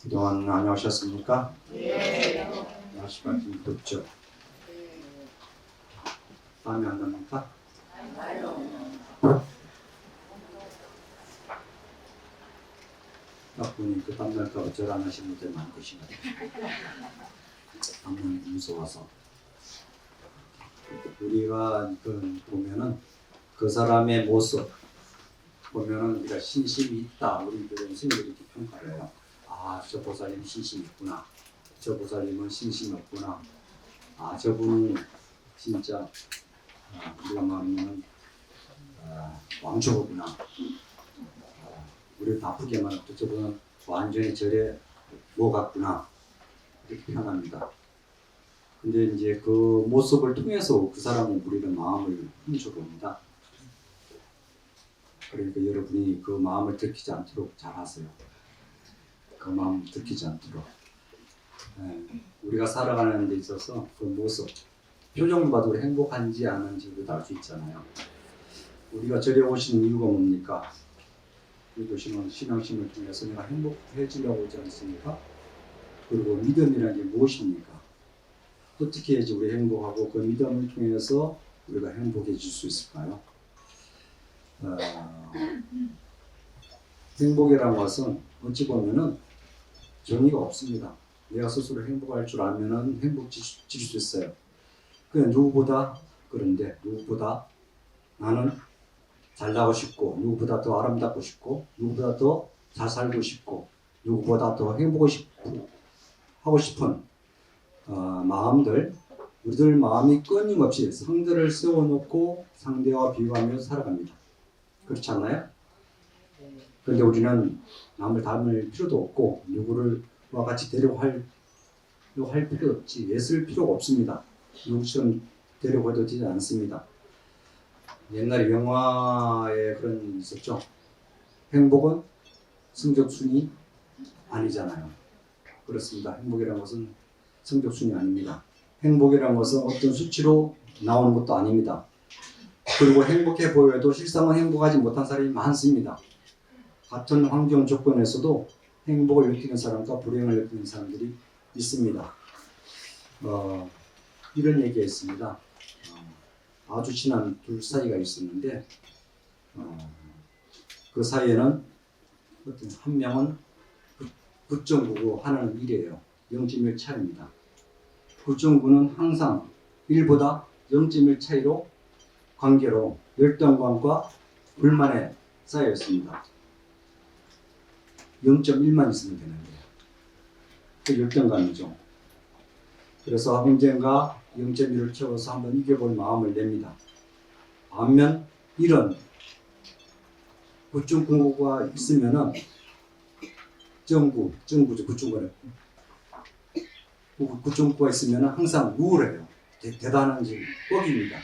그동안 안녕하셨습니까? 네. 날씨가 좀 덥죠? 땀이 안 납니까? 딱 보니 그 땀날까 어쩌라 안 하시는 분들 많이 계시거든요. 땀나는 게 무서워서. 우리가 보면은 그 사람의 모습 보면은 우리가 신심이 있다. 우리들은 스님들이 이렇게 평가를 해요. 아, 저 보살님 신심이 있구나. 저 보살님은 신심이 없구나. 아, 저분은 진짜 우리가 말하면 왕초보구나. 우리를 나쁘게만 해도 저분은 완전히 절에 뭐 같구나. 이렇게 표현합니다. 근데 이제 그 모습을 통해서 그 사람은 우리는 마음을 훔쳐봅니다. 그러니까 여러분이 그 마음을 들키지 않도록 잘 하세요. 그 마음 들키지 않도록. 우리가 살아가는 데 있어서 그 모습, 표정 봐도 행복한지 안 한지도 알 수 있잖아요. 우리가 절에 오시는 이유가 뭡니까? 우리 오시는 신앙심을 통해서 내가 행복해지려고 하지 않습니까? 그리고 믿음이라는 게 무엇입니까? 어떻게 해야지 우리 행복하고 그 믿음을 통해서 우리가 행복해질 수 있을까요? 행복이라는 것은 어찌 보면은 정의가 없습니다. 내가 스스로 행복할 줄 알면은 행복해질 수 있어요. 그냥 그런데 누구보다 나는 잘나고 싶고, 누구보다 더 아름답고 싶고, 누구보다 더 잘 살고 싶고, 누구보다 더 하고 싶은 마음들, 우리들 마음이 끊임없이 상대를 세워놓고 상대와 비교하며 살아갑니다. 그렇지 않나요? 그런데 우리는 남을 닮을 필요도 없고 누구와 같이 되려고 할 필요 없지. 애쓸 필요가 없습니다. 누구처럼 되려고 해도 되지 않습니다. 옛날에 영화에 그런 있었죠. 행복은 성적순이 아니잖아요. 그렇습니다. 행복이라는 것은 성적순이 아닙니다. 행복이라는 것은 어떤 수치로 나오는 것도 아닙니다. 그리고 행복해 보여도 실상은 행복하지 못한 사람이 많습니다. 같은 환경 조건에서도 행복을 느끼는 사람과 불행을 느끼는 사람들이 있습니다. 이런 얘기가 있습니다. 아주 친한 둘 사이가 있었는데 그 사이에는 한 명은 9.9고 하나는 1이에요. 0.1 차이입니다. 9.9는 항상 1보다 0.1 차이로 관계로 열등감과 불만에 쌓여 있습니다. 0.1만 있으면 되는데요. 그 열등감이죠. 그래서 언젠가 0.1을 채워서 한번 이겨볼 마음을 냅니다. 반면 1은 9.9가 있으면은 9.9가 있으면은 항상 우울해요. 대단한 뻑입니다.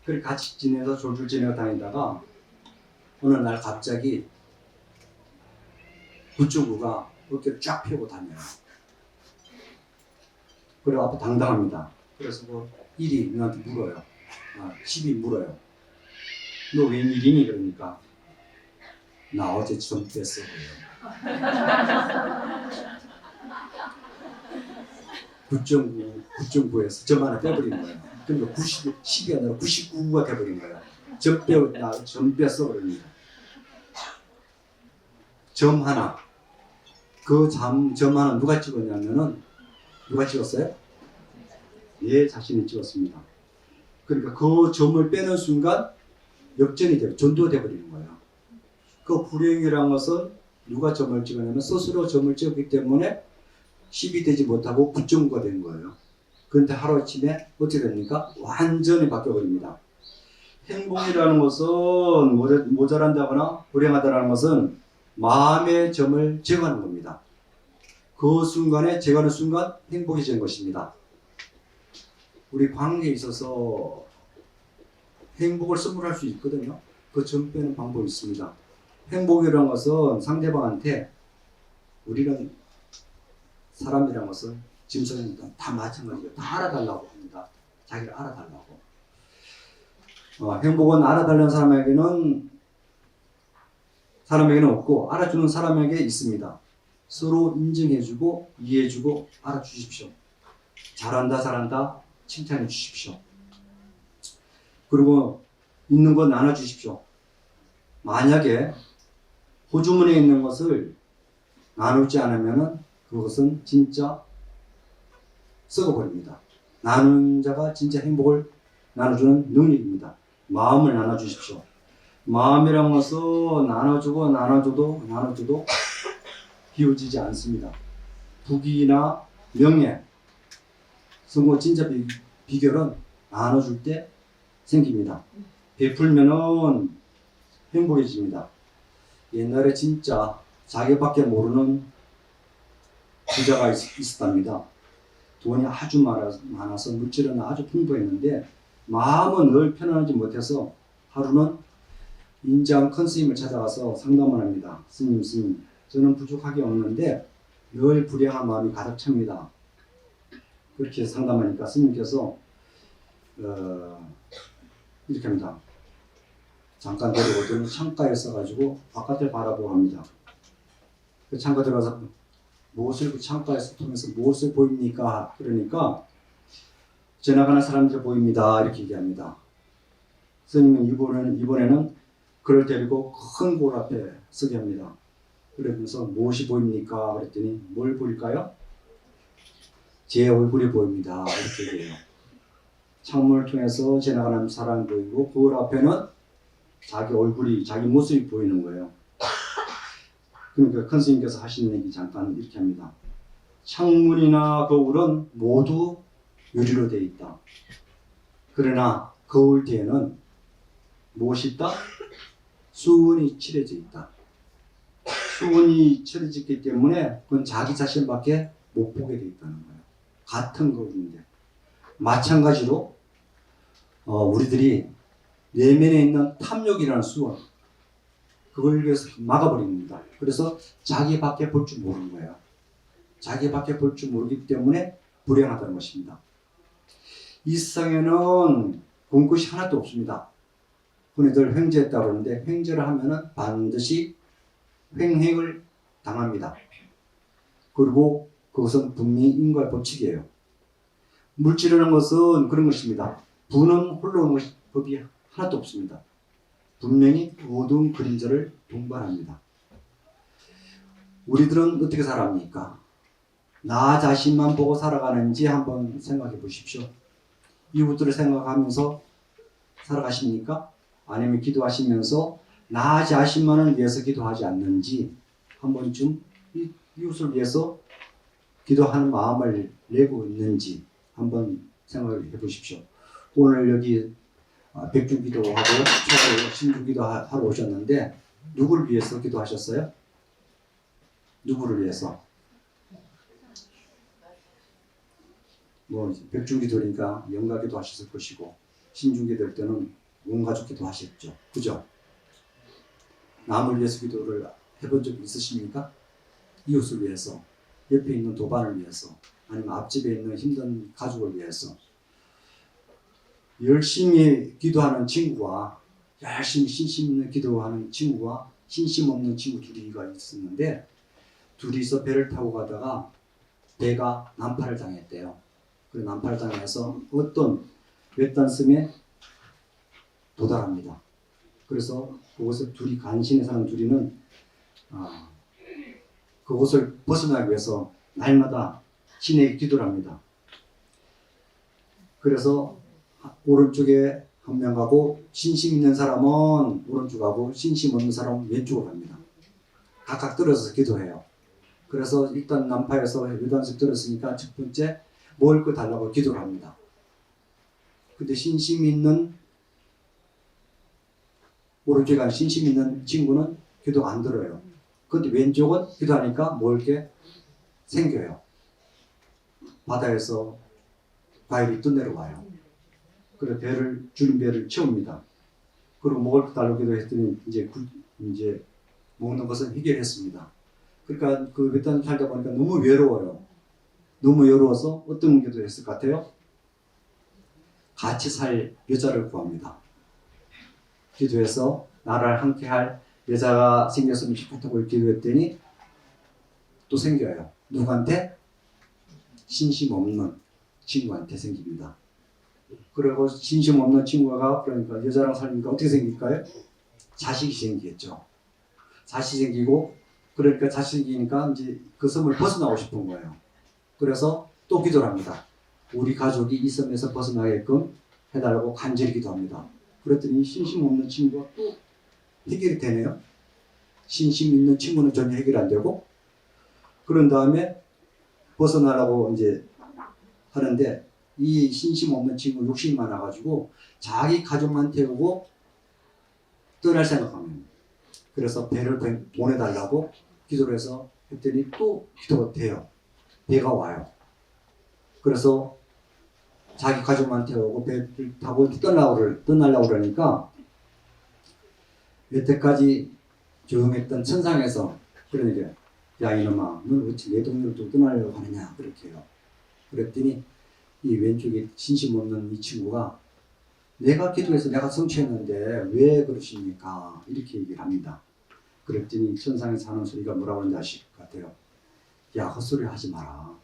그렇게 같이 지내서 졸졸 지내고 다니다가 어느 날 갑자기 9.9가 어깨를 쫙 펴고 다녀요. 그리고 앞에 당당합니다. 그래서 뭐 1이 너한테 물어요. 10이 물어요. 너 웬일이니? 그러니까 나 어제 점 뺐어. 9.9에서 점 하나 빼버린 거예요. 그러니까 10이 아니라 99가 돼버린 거예요. 점 뺐어. 그러니까 점 하나. 그 점 하나 누가 찍었냐면은 누가 찍었어요? 예, 자신이 찍었습니다. 그러니까 그 점을 빼는 순간 역전이 되고 전도돼 버리는 거예요. 그 불행이라는 것은 누가 점을 찍었냐면 스스로 점을 찍었기 때문에 10이 되지 못하고 9.9가 된 거예요. 그런데 하루아침에 어떻게 됩니까? 완전히 바뀌어버립니다. 행복이라는 것은 모자란다거나 불행하다는 것은 마음의 점을 제거하는 겁니다. 그 순간에 제거하는 순간 행복해지는 것입니다. 우리 관계에 있어서 행복을 선물할 수 있거든요. 그 점 빼는 방법이 있습니다. 행복이라는 것은 상대방한테 우리는 사람이라는 것은 짐승이니까 다 마찬가지예요. 다 알아달라고 합니다. 자기를 알아달라고. 행복은 알아달라는 사람에게는 없고 알아주는 사람에게 있습니다. 서로 인정해주고 이해해주고 알아주십시오. 잘한다 잘한다 칭찬해 주십시오. 그리고 있는 거 나눠주십시오. 만약에 호주머니에 있는 것을 나누지 않으면 그것은 진짜 썩어버립니다. 나누는 자가 진짜 행복을 나눠주는 능력입니다. 마음을 나눠주십시오. 마음이란 것은 나눠줘도 비워지지 않습니다. 부귀나 명예, 성공 진짜 비결은 나눠줄 때 생깁니다. 베풀면은 행복해집니다. 옛날에 진짜 자기밖에 모르는 부자가 있었답니다. 돈이 아주 많아서 물질은 아주 풍부했는데 마음은 늘 편안하지 못해서 하루는 인자한 큰 스님을 찾아가서 상담을 합니다. 스님, 저는 부족하게 없는데 늘 불행한 마음이 가득 찹니다. 그렇게 상담하니까 스님께서 이렇게 합니다. 잠깐 내려오더니 창가에 서가지고 바깥을 바라보고 합니다. 그 창가 들어가서 무엇을 그 창가에서 통해서 무엇을 보입니까? 그러니까 지나가는 사람들 보입니다. 이렇게 얘기합니다. 스님은 이번에는 그를 데리고 큰 골 앞에 서게 합니다. 그러면서 무엇이 보입니까? 그랬더니 뭘 보일까요? 제 얼굴이 보입니다. 이렇게 얘기해요. 창문을 통해서 지나가는 사람이 보이고 그 앞에는 자기 얼굴이 자기 모습이 보이는 거예요. 그러니까 큰 스님께서 하시는 얘기 잠깐 이렇게 합니다. 창문이나 거울은 모두 유리로 되어 있다. 그러나 거울 뒤에는 무엇이 있다? 수은이 칠해져 있다. 수은이 칠해졌기 때문에 그건 자기 자신밖에 못 보게 되어 있다는 거예요. 같은 거울인데. 마찬가지로 우리들이 내면에 있는 탐욕이라는 수원, 그걸 위해서 막아버립니다. 그래서 자기밖에 볼 줄 모르는 거예요. 자기밖에 볼 줄 모르기 때문에 불행하다는 것입니다. 이 세상에는 본 것이 하나도 없습니다. 흔히들 횡재했다고 그러는데 횡재를 하면은 반드시 횡행을 당합니다. 그리고 그것은 분명히 인과의 법칙이에요. 물질이라는 것은 그런 것입니다. 부는 홀로 오는 법이 하나도 없습니다. 분명히 어두운 그림자를 동반합니다. 우리들은 어떻게 살아갑니까? 나 자신만 보고 살아가는지 한번 생각해 보십시오. 이웃들을 생각하면서 살아가십니까? 아니면 기도하시면서 나 자신만을 위해서 기도하지 않는지 한 번쯤 이웃을 위해서 기도하는 마음을 내고 있는지 한번 생각을 해보십시오. 오늘 여기 백중기도하고 초로 신중기도 하러 오셨는데 누구를 위해서 기도하셨어요? 누구를 위해서? 뭐 백중기도니까 영가기도 하셨을 것이고 신중기도 할 때는 온 가족 기도 하셨죠. 그죠? 남을 위해서 기도를 해본 적 있으십니까? 이웃을 위해서, 옆에 있는 도반을 위해서, 아니면 앞집에 있는 힘든 가족을 위해서. 열심히 기도하는 친구와 열심히 신심 있는 기도하는 친구와 신심 없는 친구 둘이가 있었는데 둘이서 배를 타고 가다가 배가 난파를 당했대요. 그 난파를 당해서 어떤 외딴섬에 도달합니다. 그래서 그곳에 둘이 간신히 사는 둘이는 그곳을 벗어나기 위해서 날마다 신에게 기도를 합니다. 그래서 오른쪽에 한 명 가고 신심 있는 사람은 오른쪽하고 신심 없는 사람은 왼쪽으로 갑니다. 각각 떨어져서 기도해요. 그래서 일단 난파에서 외단속 떨어졌으니까 첫 번째 먹을 거 달라고 기도를 합니다. 근데 신심 있는 오른쪽에 간 신심 있는 친구는 기도가 안 들어요. 근데 왼쪽은 기도하니까 먹을 게 생겨요. 바다에서 과일이 떠내려와요. 그래 주린 배를 채웁니다. 그리고 먹을 거 달라고 기도했더니 이제 먹는 것은 해결했습니다. 그러니까 그 외딴 살다 보니까 너무 외로워요. 너무 외로워서 어떤 기도했을 것 같아요? 같이 살 여자를 구합니다. 기도해서 나를 함께할 여자가 생겼으면 좋겠다고 기도했더니 또 생겨요. 누구한테? 신심 없는 친구한테 생깁니다. 그리고 신심 없는 친구가 그러니까 여자랑 살니까 어떻게 생길까요? 자식이 생기겠죠. 자식이 생기고 그러니까 자식이 생기니까 이제 그 섬을 벗어나고 싶은 거예요. 그래서 또 기도를 합니다. 우리 가족이 이 섬에서 벗어나게끔 해달라고 간절히 기도합니다. 그랬더니 신심 없는 친구가 또 해결이 되네요. 신심 있는 친구는 전혀 해결 안 되고 그런 다음에 벗어나라고 이제 하는데 이 신심 없는 친구 욕심이 많아가지고 자기 가족만 태우고 떠날 생각하면 그래서 배를 보내달라고 기도를 해서 했더니 또 기도가 돼요. 배가 와요. 그래서 자기 가족만 태우고 배를 타고 떠나려고 그러니까 여태까지 조용했던 천상에서 그러니까 야 이놈아 넌 어찌 내 동료를 또 떠나려고 하느냐 그렇게 해요. 그랬더니 이 왼쪽에 진심 없는 이 친구가 내가 기도해서 내가 성취했는데 왜 그러십니까? 이렇게 얘기를 합니다. 그랬더니 천상에서 하는 소리가 뭐라고 하는지 아실 것 같아요. 야 헛소리 하지 마라.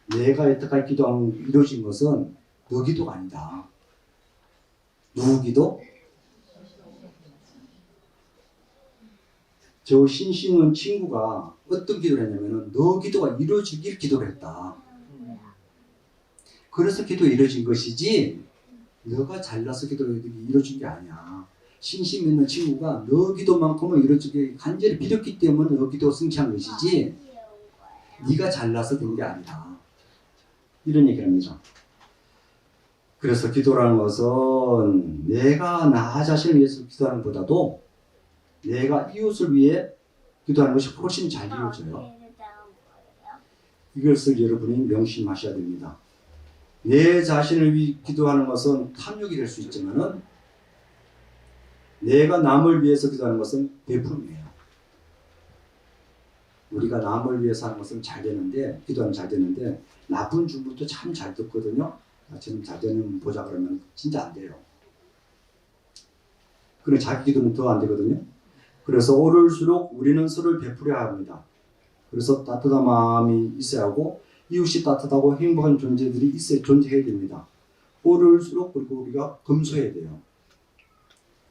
내가 여태까지 기도한 이루어진 것은 너 기도가 아니다. 누구 기도? 저 신심은 친구가 어떤 기도를 했냐면은 너 기도가 이루어지길 기도를 했다. 그래서 기도 이루어진 것이지 너가 잘나서 기도가 이루어진 게 아니야. 신심 있는 친구가 너 기도만큼은 이루어지게 간절히 빌었기 때문에 너 기도가 승치한 것이지 네가 잘나서 된 게 아니다. 이런 얘기를 합니다. 그래서 기도라는 것은 내가 나 자신을 위해서 기도하는 것보다도 내가 이웃을 위해 기도하는 것이 훨씬 잘 이루어져요. 이것을 여러분이 명심하셔야 됩니다. 내 자신을 위해 기도하는 것은 탐욕이 될 수 있지만은 내가 남을 위해서 기도하는 것은 베품이에요. 우리가 남을 위해서 하는 것은 잘 되는데 기도하면 잘 되는데 나쁜 주부도 참 잘 듣거든요. 나처럼 잘 되는 보자 그러면 진짜 안 돼요. 그래 자기 기도는 더 안 되거든요. 그래서 오를수록 우리는 서로를 베풀어야 합니다. 그래서 따뜻한 마음이 있어야 하고 이웃이 따뜻하고 행복한 존재들이 존재해야 됩니다. 오를수록 그리고 우리가 검소해야 돼요.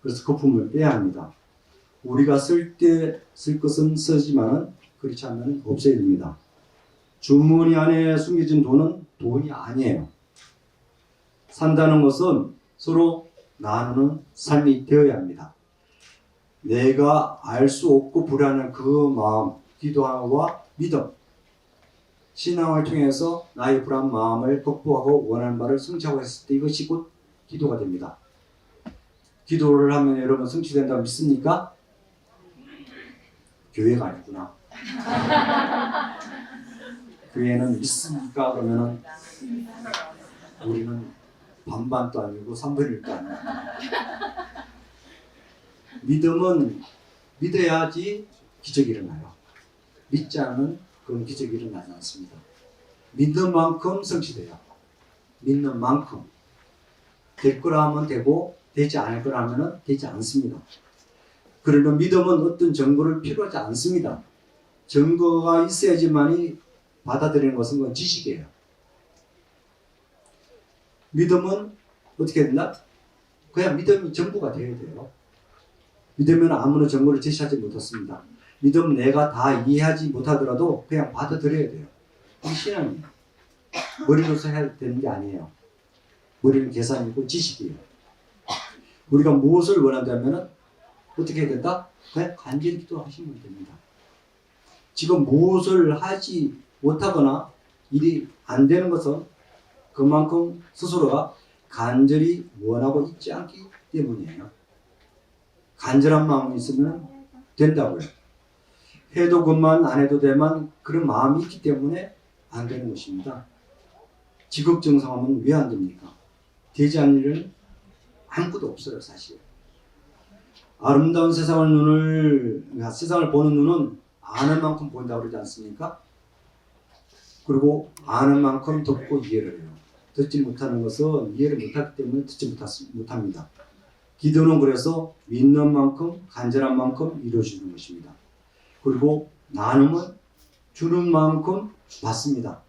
그래서 거품을 빼야 합니다. 우리가 쓸 것은 쓰지만은 그렇지 않으면 없애야 됩니다. 주머니 안에 숨겨진 돈은 돈이 아니에요. 산다는 것은 서로 나누는 삶이 되어야 합니다. 내가 알 수 없고 불안한 그 마음, 기도와 믿음, 신앙을 통해서 나의 불안 마음을 극복하고 원하는 바를 성취하고 했을 때 이것이 곧 기도가 됩니다. 기도를 하면 여러분 성취된다고 믿습니까? 교회가 아니구나. 교회는 믿습니까? 그러면은 우리는 반반도 아니고 3분의 1도 아니고 믿음은 믿어야지 기적이 일어나요. 믿지 않으면 그런 기적이 일어나지 않습니다. 믿는 만큼 성취돼요. 믿는 만큼 될 거라 하면 되고 되지 않을 거라 하면 되지 않습니다. 그러나 믿음은 어떤 증거를 필요하지 않습니다. 증거가 있어야지만이 받아들이는 것은 그건 지식이에요. 믿음은 어떻게 된다? 그냥 믿음이 전부가 되어야 돼요. 믿으면 아무런 증거를 제시하지 못했습니다. 믿음 내가 다 이해하지 못하더라도 그냥 받아들여야 돼요. 이 신앙이에요. 머리로서 해야 되는 게 아니에요. 머리는 계산이고 지식이에요. 우리가 무엇을 원한다면 어떻게 해야 된다? 그냥 간절히 기도하시면 됩니다. 지금 무엇을 하지 못하거나 일이 안 되는 것은 그만큼 스스로가 간절히 원하고 있지 않기 때문이에요. 간절한 마음이 있으면 된다고요. 해도 그만 안 해도 되만 그런 마음이 있기 때문에 안 되는 것입니다. 지극정성하면 왜 안 됩니까? 되지 않는 일은 아무것도 없어요, 사실. 아름다운 세상을 보는 눈은 아는 만큼 본다고 그러지 않습니까? 그리고 아는 만큼 듣고 이해를 해요. 듣지 못하는 것은 이해를 못하기 때문에 듣지 못합니다. 기도는 그래서 믿는 만큼 간절한 만큼 이루어지는 것입니다. 그리고 나눔은 주는 만큼 받습니다.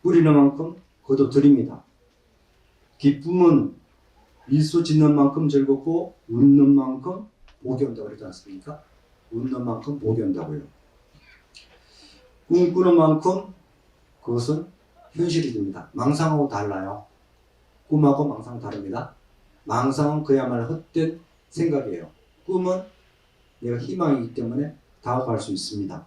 뿌리는 만큼 거둬들입니다. 기쁨은 미소 짓는 만큼 즐겁고 웃는 만큼 복이 온다고 그러지 않습니까? 웃는 만큼 복이 온다고요. 꿈꾸는 만큼 그것은 현실이 됩니다. 망상하고 달라요. 꿈하고 망상은 다릅니다. 망상은 그야말로 헛된 생각이에요. 꿈은 내가 희망이기 때문에 다가갈 수 있습니다.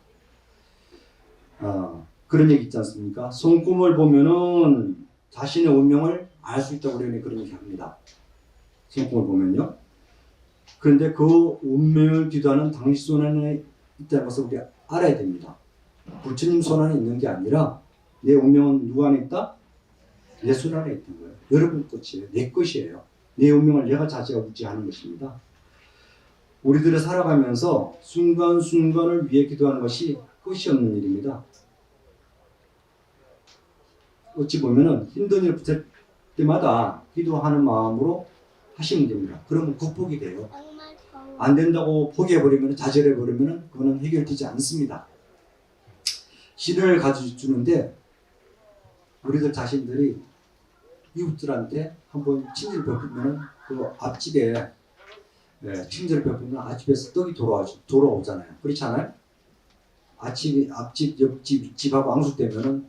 그런 얘기 있지 않습니까? 손꿈을 보면은 자신의 운명을 알 수 있다고 그런 얘기 합니다. 손꿈을 보면요. 그런데 그 운명을 기도하는 당신 손 안에 있다는 것을 우리가 알아야 됩니다. 부처님 손 안에 있는 게 아니라 내 운명은 누구 안에 있다? 내 손 안에 있는 거예요. 여러분 것이에요. 내 것이에요. 내 운명을 내가 자제하지 않은 것입니다. 우리들이 살아가면서 순간순간을 위해 기도하는 것이 끝이 없는 일입니다. 어찌 보면은 힘든 일 붙을 때마다 기도하는 마음으로 하시면 됩니다. 그러면 극복이 돼요. 안 된다고 포기해버리면, 좌절해버리면 그거는 해결되지 않습니다. 시련을 가져주는데 우리들 자신들이 이웃들한테 한번 친절을 베푸면 그 앞집에 친절을 베푸면 앞집에서 떡이 돌아오잖아요. 그렇지 않아요? 앞집, 옆집, 윗집하고 앙숙되면은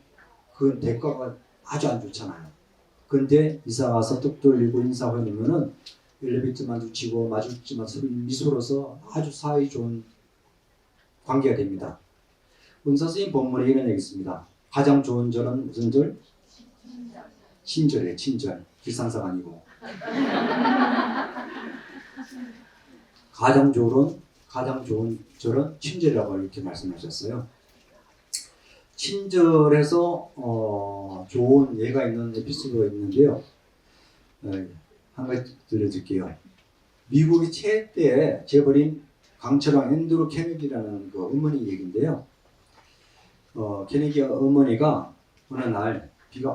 그 대가가 아주 안 좋잖아요. 근데 이사 와서 떡 돌리고 인사하고 놓으면은 엘리베이터 마주치고 마주치면 미소로서 아주 사이 좋은 관계가 됩니다. 은사 스님 본문에 이런 얘기 있습니다. 가장 좋은 절은 무슨 절? 친절이에요. 친절. 길상사가 아니고. 가장 좋은 절은 친절이라고 이렇게 말씀하셨어요. 친절해서 좋은 예가 있는 에피소드가 있는데요. 한 가지 들려줄게요. 미국의 최대 재벌인 강철왕 앤드루 케네디라는 그 어머니 얘기인데요. 케네디 어머니가 어느 날 비가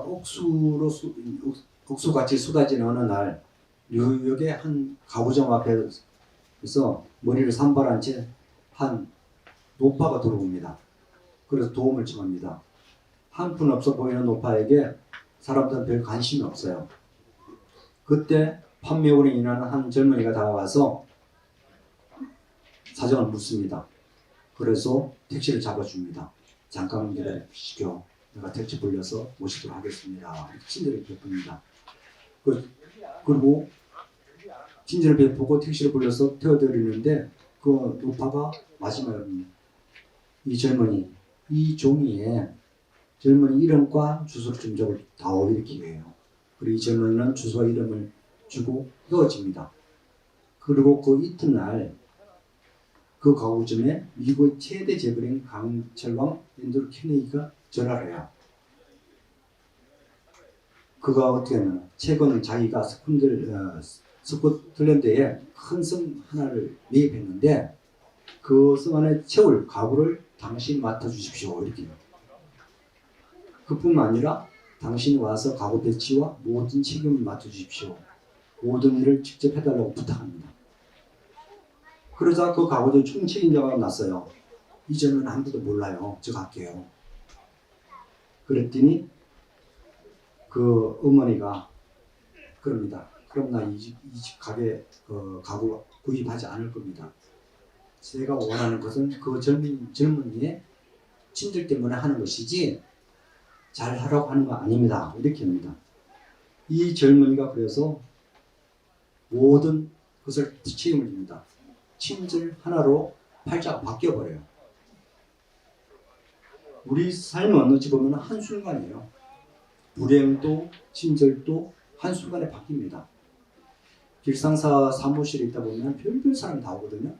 옥수같이 쏟아지는 어느 날 뉴욕의 한 가구점 앞에서 머리를 산발한 채 한 노파가 들어옵니다. 그래서 도움을 청합니다. 한푼없어 보이는 노파에게 사람들은 별 관심이 없어요. 그때 판매원이 일하는 한 젊은이가 다가와서 사정을 묻습니다. 그래서 택시를 잡아줍니다. 잠깐 기다리시죠. 내가 택시 불려서 모시도록 하겠습니다. 친절을 베풉니다. 그리고 친절을 베푸고 택시를 불려서 태워드리는데 그 노파가 마지막에 이 젊은이, 이 종이에 젊은이 이름과 주소를 좀 적어다오 이렇게 해요. 그리고 이 젊은이는 주소와 이름을 주고 헤어집니다. 그리고 그 이튿날 그 가구점에 미국의 최대 재벌인 강철왕 앤드루 케네디가 전화를 해요. 그가 어떻게 하면 최근 자기가 스코틀랜드에 큰 섬 하나를 매입했는데 그 섬 안에 채울 가구를 당신이 맡아주십시오 이렇게 해요. 그뿐만 아니라 당신이 와서 가구 배치와 모든 책임을 맡아주십시오. 모든 일을 직접 해달라고 부탁합니다. 그러자 그 가구점 총책임자가 났어요. 이제는 아무도 몰라요. 저 갈게요. 그랬더니 그 어머니가 그럽니다. 그럼 나 이 집 가게 가구 구입하지 않을 겁니다. 제가 원하는 것은 그 젊은이의 친절 때문에 하는 것이지 잘 하라고 하는 거 아닙니다. 이렇게 합니다. 이 젊은이가 그래서 모든 것을 책임을 집니다. 친절 하나로 팔자가 바뀌어버려요. 우리 삶은 어찌 보면 한순간이에요. 불행도 친절도 한순간에 바뀝니다. 길상사 사무실에 있다 보면 별별 사람이 다 오거든요.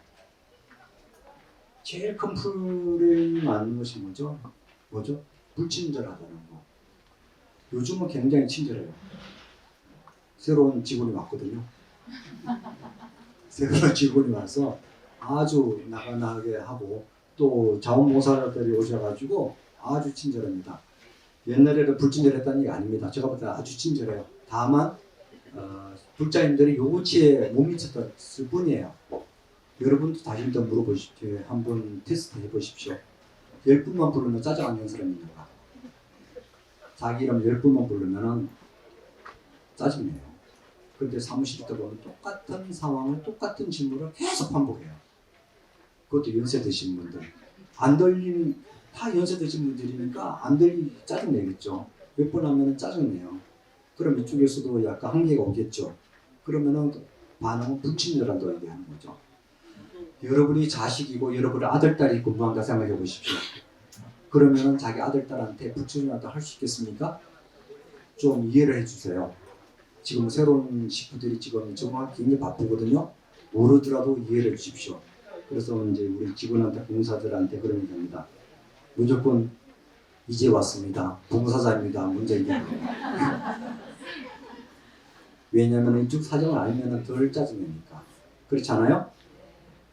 제일 큰 풀이 많은 것이 뭐죠? 불친절하다는 거. 요즘은 굉장히 친절해요. 새로운 직원이 왔거든요. 새로운 직원이 와서 아주 나가나게 하고 또 자원봉사자들이 오셔가지고 아주 친절합니다. 옛날에는 불친절했다는 얘기 아닙니다. 제가 볼 때 아주 친절해요. 다만 불자님들이 요구치에 못 미쳤을 뿐이에요. 여러분도 다시 한번 물어보십시오. 한번 테스트 해보십시오. 10분만 부르면 짜증 안 나는 사람입니다. 자기 이름 10분만 부르면 짜증내요. 그런데 사무실에 보면 똑같은 상황을 똑같은 질문을 계속 반복해요. 그것도 연세 드신 분들. 안 들리는, 다 연세 드신 분들이니까 안 들리 짜증내겠죠. 몇 번 하면 짜증내요. 그럼 이쪽에서도 약간 한계가 오겠죠. 그러면은 반응은 불친절하다고 얘기하는 거죠. 여러분이 자식이고 여러분의 아들, 딸이 공부한다 생각해 보십시오. 그러면은 자기 아들, 딸한테 불친절하다 할 수 있겠습니까? 좀 이해를 해주세요. 지금 새로운 식구들이 지금 정말 굉장히 바쁘거든요. 모르더라도 이해를 해주십시오. 그래서 이제 우리 직원한테, 봉사들한테 그러면 됩니다. 무조건 이제 왔습니다. 봉사자입니다. 먼저 얘기합니다. 왜냐하면 이쪽 사정을 알면 덜 짜증내니까. 그렇지 않아요?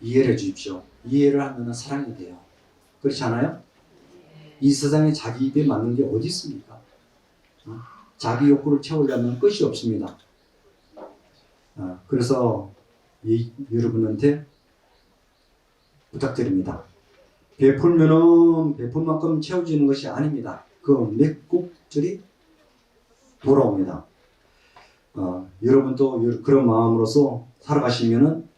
이해를 해주십시오. 이해를 하면 사랑이 돼요. 그렇지 않아요? 이 세상에 자기 입에 맞는 게 어디 있습니까? 자기 욕구를 채우려면 끝이 없습니다. 그래서 여러분한테 부탁드립니다. 베풀면은 베푼 만큼 채워지는 것이 아닙니다. 그 맥국절이 돌아옵니다. 여러분도 그런 마음으로서 살아가시면은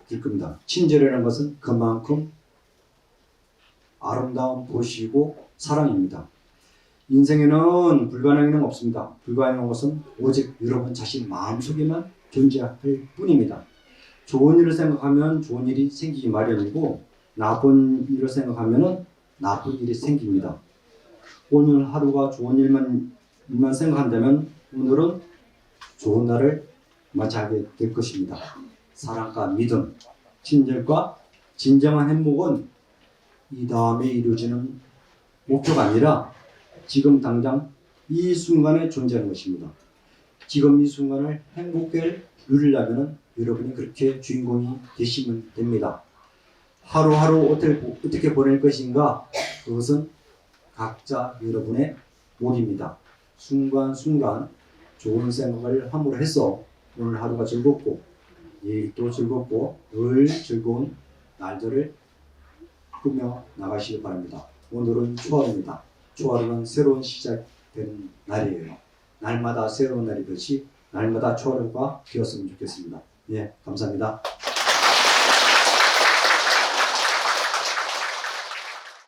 될 겁니다. 친절이라는 것은 그만큼 아름다운 도시이고 사랑입니다. 인생에는 불가능한 건 없습니다. 불가능한 것은 오직 여러분 자신 마음속에만 존재할 뿐입니다. 좋은 일을 생각하면 좋은 일이 생기기 마련이고 나쁜 일을 생각하면 나쁜 일이 생깁니다. 오늘 하루가 좋은 일만 생각한다면 오늘은 좋은 날을 맞이하게 될 것입니다. 사랑과 믿음, 친절과 진정한 행복은 이 다음에 이루어지는 목표가 아니라 지금 당장 이 순간에 존재하는 것입니다. 지금 이 순간을 행복하게 누리려면 여러분이 그렇게 주인공이 되시면 됩니다. 하루하루 어떻게 보낼 것인가, 그것은 각자 여러분의 몫입니다. 순간순간 좋은 생각을 함으로 해서 오늘 하루가 즐겁고 내일도 즐겁고 늘 즐거운 날들을 꾸며 나가시기 바랍니다. 오늘은 초하루입니다. 초하루는 새로운 시작되는 날이에요. 날마다 새로운 날이듯이 날마다 초하루가 되었으면 좋겠습니다. 예, 감사합니다.